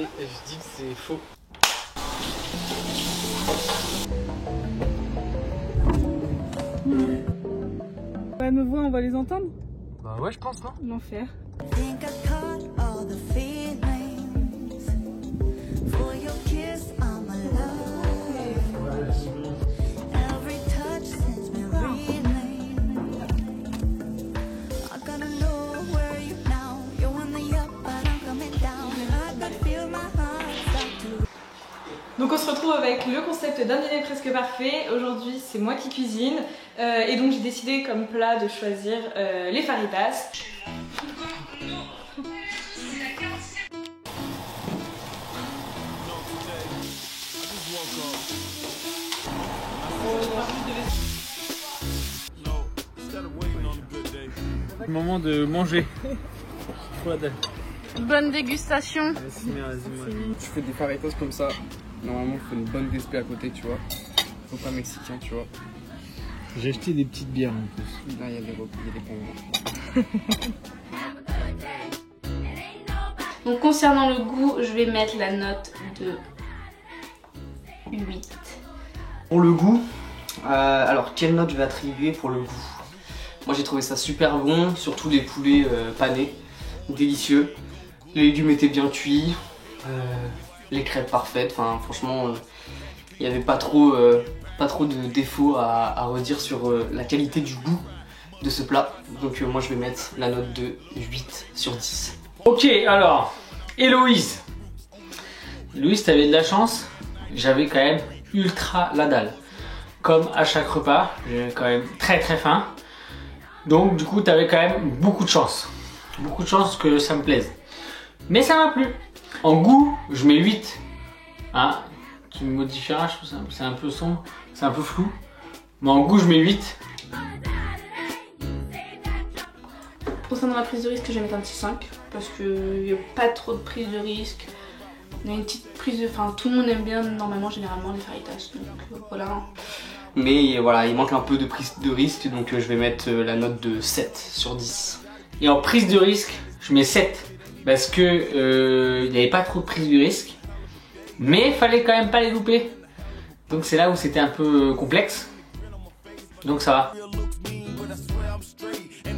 et je dis que c'est faux. Ouais, me voix, on va les entendre? Bah ouais, je pense, non? L'enfer. Donc on se retrouve avec le concept d'un dîner presque parfait. Aujourd'hui c'est moi qui cuisine et donc j'ai décidé comme plat de choisir les fajitas. Moment de manger. Bonne dégustation. Tu fais des fajitas comme ça, normalement il faut une bonne DSP à côté, tu vois. Faut pas mexicain, tu vois. J'ai acheté des petites bières en plus. Là il y a des bons moments. Donc concernant le goût, je vais mettre la note de 8. Pour le goût, alors quelle note je vais attribuer pour le goût? Moi j'ai trouvé ça super bon, surtout les poulets panés, délicieux. Les légumes étaient bien cuits, les crêpes parfaites, enfin franchement il n'y avait pas trop de défauts à redire sur la qualité du goût de ce plat. Donc moi je vais mettre la note de 8 sur 10. Ok, alors, Héloïse. Héloïse, t'avais de la chance, j'avais quand même ultra la dalle. Comme à chaque repas, j'avais quand même très faim. Donc du coup, t'avais quand même beaucoup de chance. Beaucoup de chance que ça me plaise. Mais ça m'a plu. En goût, je mets 8. Hein, tu me modifieras, je trouve ça, c'est un peu sombre, c'est un peu flou. Mais en goût, je mets 8. Concernant la prise de risque, je vais mettre un petit 5 parce qu'il n'y a pas trop de prise de risque. On a une petite prise de... Enfin, tout le monde aime bien normalement, généralement, les fajitas. Donc voilà. Mais voilà, il manque un peu de prise de risque, donc je vais mettre la note de 7 sur 10. Et en prise de risque, je mets 7. Parce que il n'y avait pas trop de prise de risque. Mais il fallait quand même pas les louper. Donc c'est là où c'était un peu complexe. Donc ça va.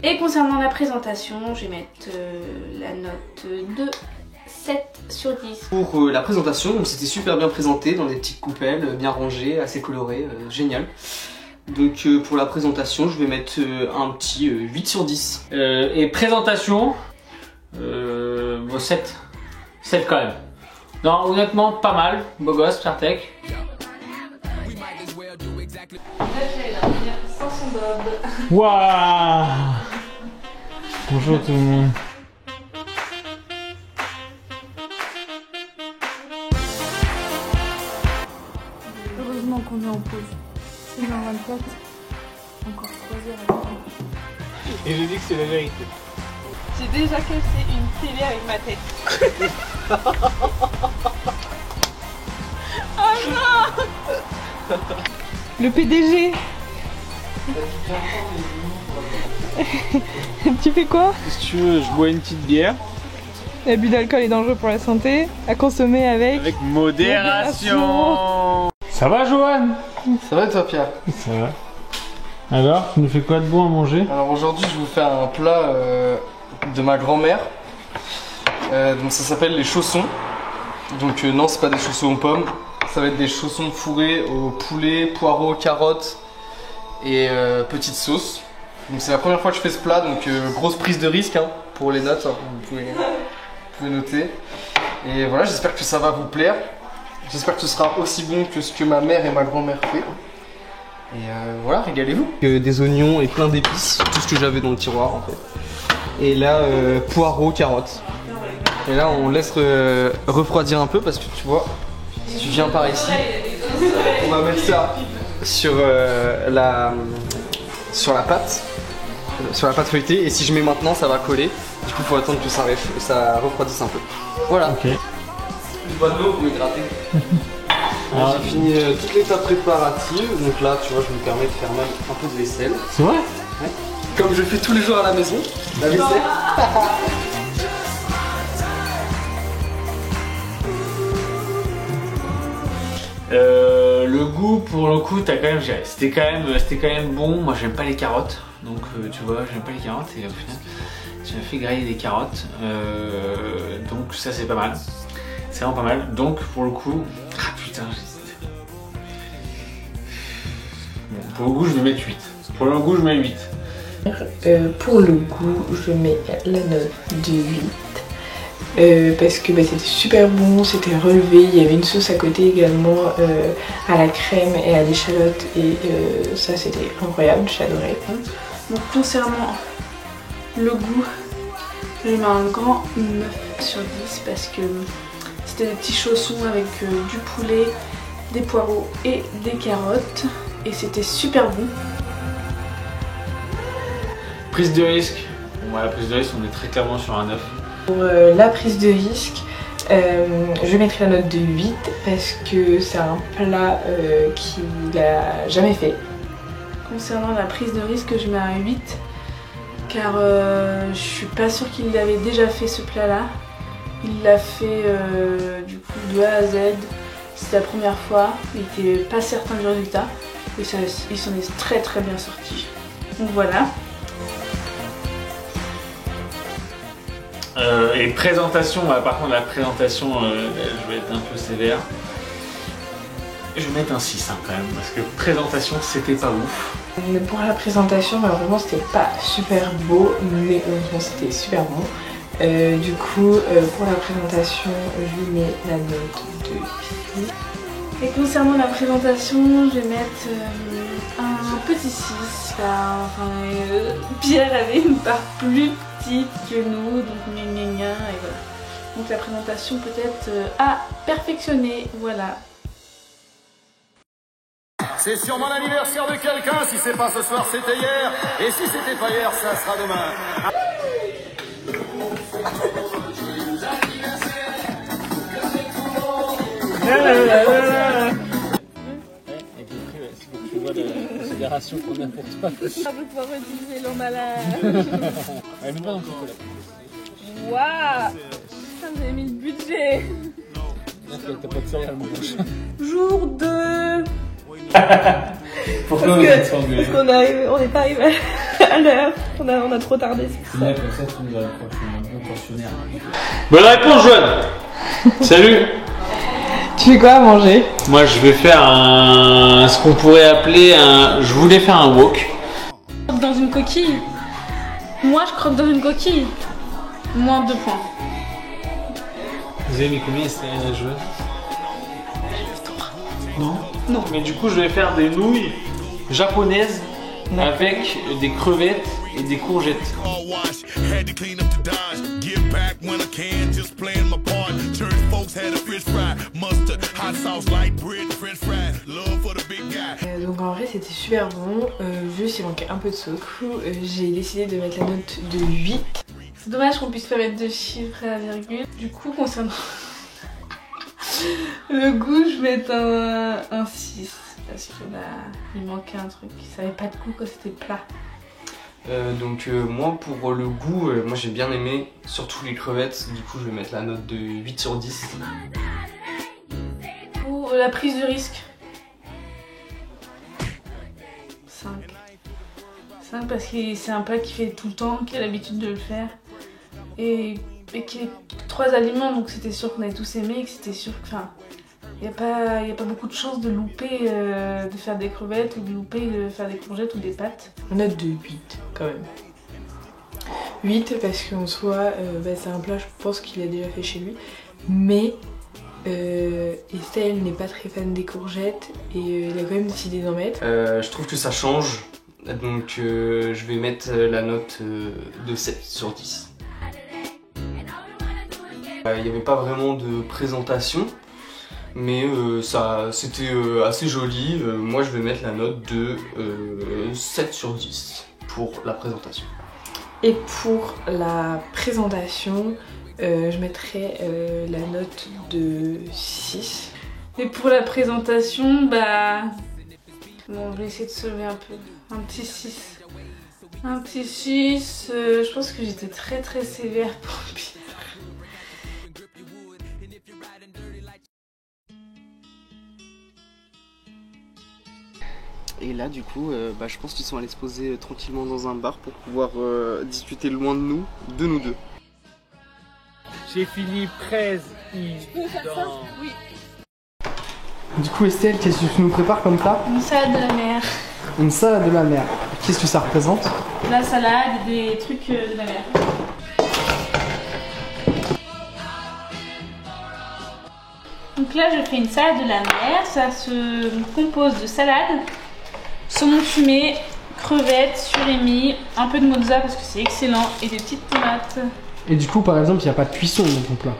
Et concernant la présentation, je vais mettre la note de 7 sur 10. Pour la présentation, c'était super bien présenté dans des petites coupelles, bien rangées, assez colorées, génial. Donc pour la présentation, je vais mettre un petit 8 sur 10. Et présentation, bon, 7. 7 quand même. Non, honnêtement, pas mal. Beau gosse, Sartek. Sans son bob. Waouh! Bonjour tout le monde. Heureusement qu'on est en pause. C'est 1h24. Encore 3 heures à venir. Et je dis que c'est la vérité. J'ai déjà cassé une télé avec ma tête. Oh non! Le PDG. Tu fais quoi? Si tu veux, je bois une petite bière. L'abus d'alcool est dangereux pour la santé. À consommer avec modération. Ça va, Johan? Ça va toi Pierre? Ça va. Alors, tu nous fais quoi de bon à manger? Alors aujourd'hui je vais vous faire un plat de ma grand-mère. Donc ça s'appelle les chaussons. Donc non, c'est pas des chaussons aux pommes. Ça va être des chaussons fourrés au poulet, poireaux, carottes et petite sauce. Donc c'est la première fois que je fais ce plat, donc grosse prise de risque hein, pour les notes, hein, vous pouvez noter. Et voilà, j'espère que ça va vous plaire. J'espère que ce sera aussi bon que ce que ma mère et ma grand-mère fait. Et voilà, régalez-vous. Des oignons et plein d'épices, tout ce que j'avais dans le tiroir en fait. Et là, poireaux, carottes. Et là, on laisse refroidir un peu parce que tu vois, si tu viens par ici, on va mettre ça sur la pâte. Sur la pâte feuilletée, et si je mets maintenant ça va coller, du coup il faut attendre que ça refroidisse un peu. Voilà. Ok. Une bonne eau pour hydrater. J'ai fini toute l'étape préparative, donc là tu vois je me permets de faire même un peu de vaisselle. C'est vrai? Ouais. Comme je fais tous les jours à la maison, la vaisselle. Le goût, pour le coup, c'était quand même bon. Moi, j'aime pas les carottes, donc tu vois, j'aime pas les carottes et au final, tu m'as fait griller des carottes, donc ça c'est pas mal. C'est vraiment pas mal. Donc pour le coup, ah putain, j'hésite. Bon, pour le goût, je vais mettre 8. Pour le goût, je mets 8. Pour le goût, je mets la note de 8. Parce que c'était super bon, c'était relevé, il y avait une sauce à côté également à la crème et à l'échalote et ça c'était incroyable, j'adorais. Donc concernant le goût, je mets un grand 9 sur 10 parce que c'était des petits chaussons avec du poulet, des poireaux et des carottes et c'était super bon. Prise de risque. Bon, la prise de risque, on est très clairement sur un 9. Pour la prise de risque, je mettrai la note de 8 parce que c'est un plat qu'il a jamais fait. Concernant la prise de risque, je mets un 8 car je suis pas sûre qu'il avait déjà fait ce plat là. Il l'a fait du coup de A à Z, c'était la première fois, il était pas certain du résultat et il s'en est très très bien sorti. Donc voilà. Et présentation, par contre la présentation, je vais être un peu sévère. Je vais mettre un 6 quand même, parce que présentation c'était pas ouf. Pour la présentation, malheureusement c'était pas super beau, mais heureusement c'était super bon. Du coup, pour la présentation, je lui mets la note de 6. Et concernant la présentation, je vais mettre un petit 6. Pierre avait une part plus petite que nous, donc gna gna gna, et voilà. Donc la présentation peut-être à perfectionner, voilà. C'est sûrement l'anniversaire de quelqu'un, si c'est pas ce soir, c'était hier. Et si c'était pas hier, ça sera demain. Tu vois la considération qu'on a pour toi. On va pouvoir utiliser l'eau malade. Elle nous va dans le chocolat. Waouh! Putain, vous avez mis le budget. T'as pas de céréales, mon bouche. Jour 2. Pourquoi vous êtes s'engueuler? Parce qu'on n'est pas arrivé à l'heure. On a trop tardé. C'est bien comme ça, tu nous aurais croire que je suis un bon pensionnaire. Bonne réponse, Joanne. Salut. Tu fais quoi à manger? Moi, je vais faire ce qu'on pourrait appeler je voulais faire un wok. Dans une coquille. Moi, je croque dans une coquille. Moins 2 points. Vous avez mis combien c'était à jouer? Non. Non. Mais du coup, je vais faire des nouilles japonaises avec des crevettes et des courgettes. Donc en vrai c'était super bon, juste il manquait un peu de sauce. Du coup j'ai décidé de mettre la note de 8. C'est dommage qu'on puisse pas mettre de chiffres à la virgule. Du coup concernant le goût, je vais mettre un 6. Parce que il manquait un truc, ça avait pas de goût quand c'était plat. Moi pour le goût, moi j'ai bien aimé, surtout les crevettes, du coup je vais mettre la note de 8 sur 10. Pour la prise de risque, 5. 5 parce que c'est un plat qui fait tout le temps, qui a l'habitude de le faire. Et qui est 3 aliments, donc c'était sûr qu'on avait tous aimé, et que c'était sûr que... Enfin, il n'y a pas beaucoup de chances de louper de faire des crevettes ou de louper de faire des courgettes ou des pâtes. Note de 8 quand même. 8 parce qu'en soi c'est un plat je pense qu'il a déjà fait chez lui. Mais Estelle n'est pas très fan des courgettes et il a quand même décidé d'en mettre. Je trouve que ça change, donc je vais mettre la note de 7 sur 10. Il n'y avait pas vraiment de présentation. Mais ça c'était assez joli, moi je vais mettre la note de 7 sur 10 pour la présentation. Et pour la présentation, je mettrai la note de 6. Et pour la présentation, bon, je vais essayer de se lever un peu, un petit 6. Un petit 6, je pense que j'étais très très sévère pour Pierre. Et là, du coup, je pense qu'ils sont allés se poser tranquillement dans un bar pour pouvoir discuter loin de nous deux. J'ai fini président. Oui. Du coup, Estelle, qu'est-ce que tu nous prépares comme plat? Une salade de la mer. Une salade de la mer. Qu'est-ce que ça représente? La salade et des trucs de la mer. Donc là, je fais une salade de la mer. Ça se compose de salade, saumon fumé, crevettes, surimi, un peu de mozza parce que c'est excellent et des petites tomates. Et du coup, par exemple, il n'y a pas de cuisson dans ton plat?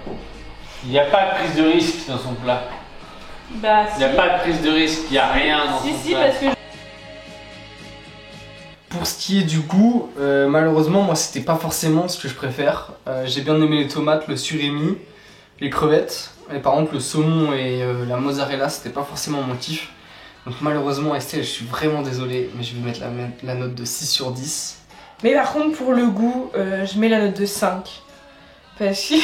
Il n'y a pas de prise de risque dans son plat. Bah si. Il n'y a pas de prise de risque, il n'y a rien dans son plat. Si, parce que... Pour ce qui est du goût, malheureusement, moi, c'était pas forcément ce que je préfère. J'ai bien aimé les tomates, le surimi, les crevettes. Mais par contre, le saumon et la mozzarella, c'était pas forcément mon kiff. Donc malheureusement, Estelle, je suis vraiment désolé, mais je vais mettre la note de 6 sur 10. Mais par contre, pour le goût, je mets la note de 5. Parce que...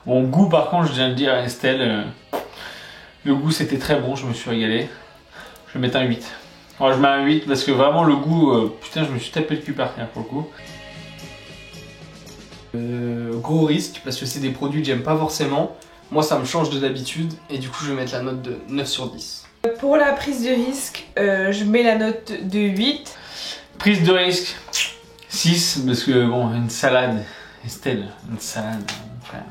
Bon, goût, par contre, je viens de dire à Estelle, le goût c'était très bon, je me suis régalé. Je vais mettre un 8. Alors, je mets un 8 parce que vraiment le goût, putain, je me suis tapé le cul par terre pour le coup. Gros risque, parce que c'est des produits que j'aime pas forcément. Moi, ça me change de d'habitude, et du coup, je vais mettre la note de 9 sur 10. Pour la prise de risque, je mets la note de 8. Prise de risque, 6, parce que bon, une salade, Estelle, une salade, mon frère.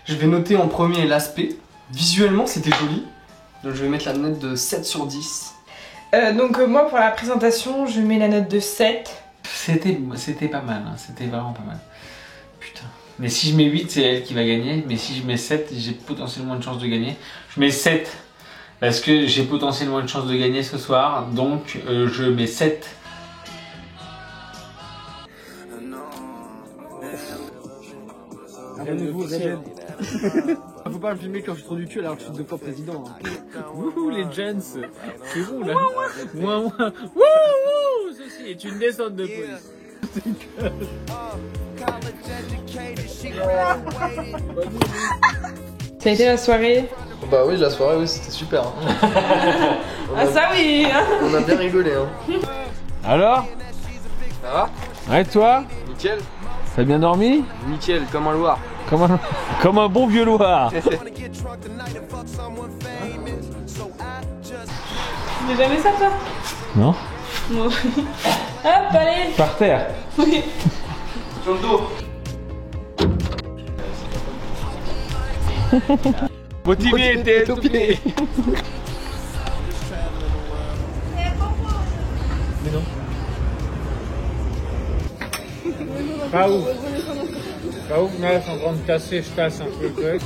Je vais noter en premier l'aspect. Visuellement, c'était joli. Donc je vais mettre la note de 7 sur 10. Donc moi, pour la présentation, je mets la note de 7. C'était pas mal, hein. C'était vraiment pas mal. Putain. Mais si je mets 8, c'est elle qui va gagner. Mais si je mets 7, j'ai potentiellement une chance de gagner. Je mets 7 parce que j'ai potentiellement une chance de gagner ce soir. Donc je mets 7. Faut pas me filmer quand je suis trop du cul alors que je suis 2 fois président. Wouhou les gens, c'est bon là. Wouhou, wouhou, ceci est une descente de police. Ça a été la soirée? Bah oui, la soirée, oui, c'était super. Ah ça oui. On a bien rigolé. Alors? Ça va? Ouais, toi? Nickel. T'as bien dormi? Nickel, comme un Loir. Comme un bon vieux Loir. J'ai jamais ça toi? Non? Non. Hop, allez. Par terre. Oui. Sur le dos. Motivé, t'es tout pied. Mais non. Pas ouf. Pas ouf, là, je suis en train de casser, je casse un peu le truc.